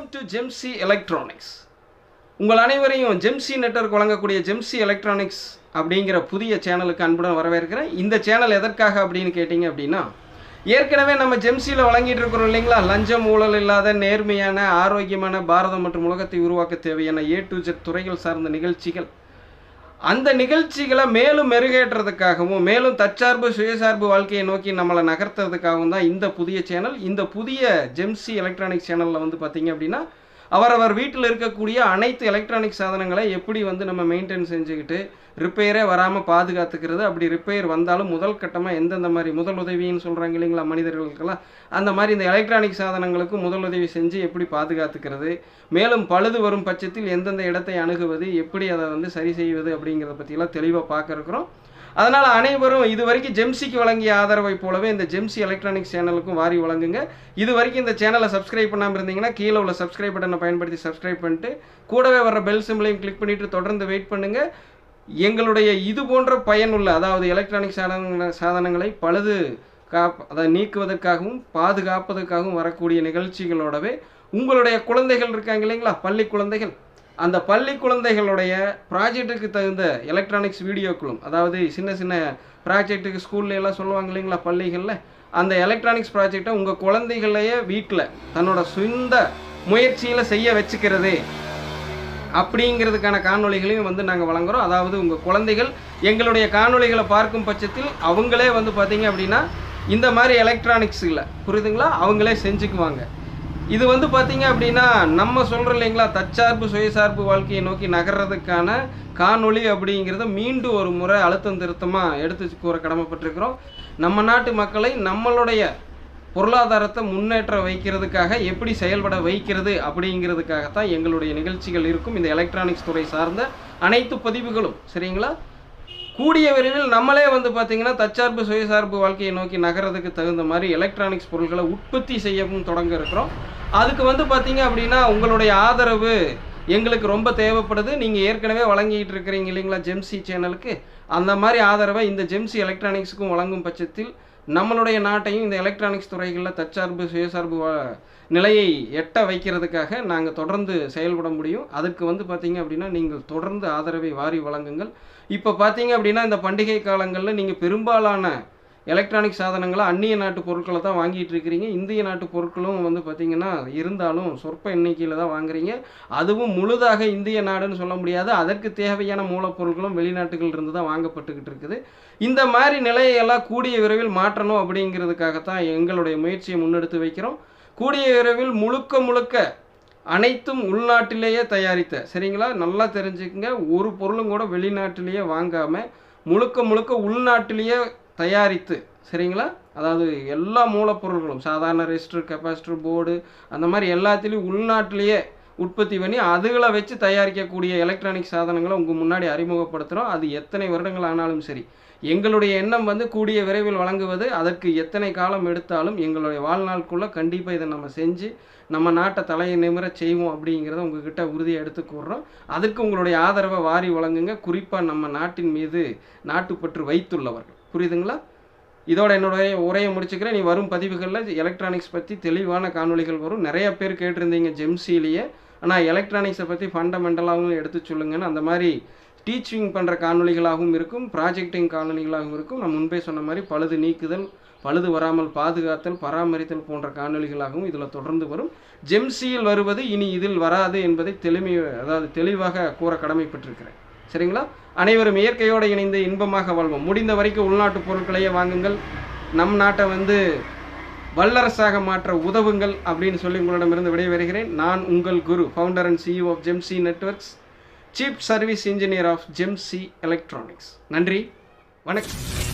Welcome to ஜெம்சி electronics. உங்கள் அனைவரையும் ஜெம்சி network வழங்கக்கூடிய ஜெம்சி எலக்ட்ரானிக்ஸ் அப்படிங்கிற புதிய சேனலுக்கு அன்புடன் வரவேற்கிறேன். இந்த சேனல் எதற்காக அப்படின்னு கேட்டிங்க அப்படின்னா, ஏற்கனவே நம்ம ஜெம்சியில் வழங்கிட்டு இருக்கிறோம் இல்லைங்களா, லஞ்சம் ஊழல் இல்லாத நேர்மையான ஆரோக்கியமான பாரதம் மற்றும் உலகத்தை உருவாக்க தேவையான A to Z துறைகள் சார்ந்த நிகழ்ச்சிகள். அந்த நிகழ்ச்சிகளை மேலும் மெருகேற்றுறதுக்காகவும் மேலும் தற்சார்பு சுயசார்பு வாழ்க்கையை நோக்கி நம்மளை நகர்த்துறதுக்காகவும் தான் இந்த புதிய சேனல். இந்த புதிய ஜெம்சி எலக்ட்ரானிக்ஸ் சேனலில் வந்து பார்த்திங்க அப்படின்னா, அவரவர் வீட்டில் இருக்கக்கூடிய அனைத்து எலக்ட்ரானிக் சாதனங்களை எப்படி நம்ம மெயின்டைன் செஞ்சுக்கிட்டு ரிப்பேரே வராமல் பாதுகாத்துக்கிறது, அப்படி ரிப்பேர் வந்தாலும் முதல் கட்டமாக எந்தெந்த மாதிரி முதல் உதவின்னு சொல்கிறாங்க இல்லைங்களா மனிதர்களுக்கெல்லாம், அந்த மாதிரி இந்த எலக்ட்ரானிக் சாதனங்களுக்கு முதல் உதவி செஞ்சு எப்படி பாதுகாத்துக்கிறது, மேலும் பழுது வரும் பட்சத்தில் எந்தெந்த இடத்தை அணுகுவது, எப்படி அதை சரி செய்வது அப்படிங்கிறத பற்றியெல்லாம் தெளிவாக பார்க்க இருக்கிறோம். அதனால் அனைவரும் இது வரைக்கும் ஜெம்சிக்கு வழங்கிய ஆதரவை போலவே இந்த ஜெம்சி எலக்ட்ரானிக்ஸ் சேனலுக்கும் வாரி வழங்குங்க. இது வரைக்கும் இந்த சேனலை சப்ஸ்கிரைப் பண்ணாமல் இருந்தீங்கன்னா கீழே உள்ள சப்ஸ்கிரைப் பட்டனை பயன்படுத்தி சப்ஸ்கிரைப் பண்ணிட்டு கூடவே வர பெல் சிம்பிளையும் கிளிக் பண்ணிவிட்டு தொடர்ந்து வெயிட் பண்ணுங்கள். எங்களுடைய இது போன்ற பயனுள்ள அதாவது எலக்ட்ரானிக் சாதனங்களை பழுது அதை நீக்குவதற்காகவும் பாதுகாப்பதற்காகவும் வரக்கூடிய நிகழ்ச்சிகளோடவே உங்களுடைய குழந்தைகள் இருக்காங்க இல்லைங்களா, பள்ளி குழந்தைகள், அந்த பள்ளி குழந்தைகளுடைய ப்ராஜெக்ட்டுக்கு தகுந்த எலக்ட்ரானிக்ஸ் வீடியோக்களும், அதாவது சின்ன சின்ன ப்ராஜெக்ட்டுக்கு ஸ்கூல்ல எல்லாம் சொல்லுவாங்க இல்லைங்களா பள்ளிகளில், அந்த எலக்ட்ரானிக்ஸ் ப்ராஜெக்டை உங்கள் குழந்தைகளையே வீட்டில் தன்னோட சொந்த முயற்சியில் செய்ய வச்சுக்கிறது அப்படிங்கிறதுக்கான காணொளிகளையும் நாங்கள் வழங்குகிறோம். அதாவது உங்கள் குழந்தைகள் எங்களுடைய காணொளிகளை பார்க்கும் பட்சத்தில் அவங்களே பார்த்தீங்க அப்படின்னா இந்த மாதிரி எலக்ட்ரானிக்ஸில் புரியுதுங்களா அவங்களே செஞ்சுக்குவாங்க. இது பார்த்தீங்க அப்படின்னா நம்ம சொல்கிறோம் இல்லைங்களா, தற்சார்பு சுயசார்பு வாழ்க்கையை நோக்கி நகர்றதுக்கான காணொளி அப்படிங்கிறத மீண்டும் ஒரு முறை அழுத்தம் திருத்தமாக எடுத்து கூற கடமைப்பட்டிருக்கிறோம். நம்ம நாட்டு மக்களை நம்மளுடைய பொருளாதாரத்தை முன்னேற்ற வைக்கிறதுக்காக எப்படி செயல்பட வைக்கிறது அப்படிங்கிறதுக்காகத்தான் எங்களுடைய நிகழ்ச்சிகள் இருக்கும். இந்த எலக்ட்ரானிக்ஸ் துறை சார்ந்த அனைத்து பதிவுகளும் சரிங்களா. கூடிய விரைவில் நம்மளே பார்த்திங்கன்னா தற்சார்பு சுயசார்பு வாழ்க்கையை நோக்கி நகர்றதுக்கு தகுந்த மாதிரி எலக்ட்ரானிக்ஸ் பொருட்களை உற்பத்தி செய்யவும் தொடங்க இருக்கிறோம். அதுக்கு பார்த்திங்க அப்படின்னா உங்களுடைய ஆதரவு எங்களுக்கு ரொம்ப தேவைப்படுது. நீங்கள் ஏற்கனவே வழங்கிட்டு இருக்கிறீங்க இல்லைங்களா ஜெம்சி சேனலுக்கு, அந்த மாதிரி ஆதரவை இந்த ஜெம்சி எலக்ட்ரானிக்ஸுக்கும் வழங்கும் பட்சத்தில் நம்மளுடைய நாட்டையும் இந்த எலக்ட்ரானிக்ஸ் துறைகளில் தற்சார்பு சுயசார்பு நிலையை எட்ட வைக்கிறதுக்காக நாங்கள் தொடர்ந்து செயல்பட முடியும். அதுக்கு பார்த்திங்க அப்படின்னா நீங்கள் தொடர்ந்து ஆதரவை வாரி வழங்குங்கள். இப்போ பார்த்தீங்க அப்படின்னா இந்த பண்டிகை காலங்களில் நீங்கள் பெரும்பாலான எலக்ட்ரானிக் சாதனங்களை அந்நிய நாட்டு பொருட்களை தான் வாங்கிட்டு இருக்கிறீங்க. இந்திய நாட்டு பொருட்களும் பார்த்திங்கன்னா இருந்தாலும் சொற்ப எண்ணிக்கையில் தான் வாங்குறீங்க. அதுவும் முழுதாக இந்திய நாடுன்னு சொல்ல முடியாது, அதற்கு தேவையான மூலப்பொருட்களும் வெளிநாட்டுகள் இருந்து தான் வாங்கப்பட்டுக்கிட்டு இருக்குது. இந்த மாதிரி நிலையெல்லாம் கூடிய விரைவில் மாற்றணும் அப்படிங்கிறதுக்காகத்தான் எங்களுடைய முயற்சியை முன்னெடுத்து வைக்கிறோம். கூடிய விரைவில் முழுக்க அனைத்தும் உள்நாட்டிலேயே தயாரித்த சரிங்களா, நல்லா தெரிஞ்சுக்கங்க, ஒரு பொருளும் கூட வெளிநாட்டிலேயே வாங்காமல் முழுக்க உள்நாட்டிலேயே தயாரித்து சரிங்களா, அதாவது எல்லா மூலப்பொருட்களும் சாதாரண ரெஜிஸ்டர் கெப்பாசிட்டர் போர்டு அந்த மாதிரி எல்லாத்துலேயும் உள்நாட்டிலேயே உற்பத்தி பண்ணி அதுகளை வச்சு தயாரிக்கக்கூடிய எலக்ட்ரானிக் சாதனங்களை உங்கள் முன்னாடி அறிமுகப்படுத்துகிறோம். அது எத்தனை வருடங்கள் ஆனாலும் சரி, எங்களுடைய எண்ணம் கூடிய விரைவில் வழங்குவது. அதற்கு எத்தனை காலம் எடுத்தாலும் எங்களுடைய வாழ்நாளுக்குள்ளே கண்டிப்பாக இதை நம்ம செஞ்சு நம்ம நாட்டை தலையை நிமிர செய்வோம் அப்படிங்கிறத உங்ககிட்ட உறுதியை எடுத்துக்கூடுறோம். அதுக்கு உங்களுடைய ஆதரவை வாரி வழங்குங்க. குறிப்பாக நம்ம நாட்டின் மீது நாட்டுப்பற்று வைத்துள்ளவர்கள், புரியுதுங்களா. இதோட என்னுடைய உரையை முடிச்சுக்கிறேன். நீ வரும் பதிவுகளில் எலக்ட்ரானிக்ஸ் பற்றி தெளிவான காணொளிகள் வரும். நிறைய பேர் கேட்டிருந்தீங்க ஜெம்சிலேயே, ஆனால் எலக்ட்ரானிக்ஸை பற்றி ஃபண்டமெண்டலாகவும் எடுத்து சொல்லுங்கன்னு. அந்த மாதிரி டீச்சிங் பண்ணுற காணொளிகளாகவும் இருக்கும், ப்ராஜெக்டிங் காணொளிகளாகவும் இருக்கும். நான் முன்பே சொன்ன மாதிரி பழுது நீக்குதல், பழுது வராமல் பாதுகாத்தல், பராமரித்தல் போன்ற காணொளிகளாகவும் இதில் தொடர்ந்து வரும். ஜெம்சியில் வருவது இனி இதில் வராது என்பதை தெளிவாக கூற கடமைப்பட்டிருக்கிறேன் சரிங்களா. அனைவரும் இயற்கையோடு இணைந்து இன்பமாக வாழ்வோம். முடிந்த வரைக்கும் உள்நாட்டு பொருட்களையே வாங்குங்கள். நம் நாட்டை வல்லரசாக மாற்ற உதவுங்கள் அப்படின்னு சொல்லி உங்களிடமிருந்து விடைபெறுகிறேன். நான் உங்கள் குரு, founder and CEO of Gemsy networks, chief service engineer of Gemsy electronics. நன்றி, வணக்கம்.